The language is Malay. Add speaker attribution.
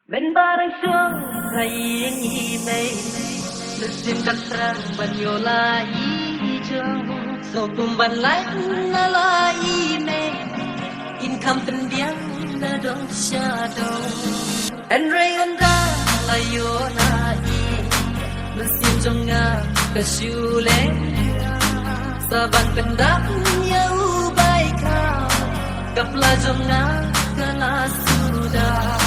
Speaker 1: Bên barang syong kayeng imay Lesim katrang banyola hijau So tumban lain nala imay Income pendiang na dong shadow And rayon da layo na Lesim jonga kasyule Sabang pendam ya ubay ka Kapla jonga kala sudah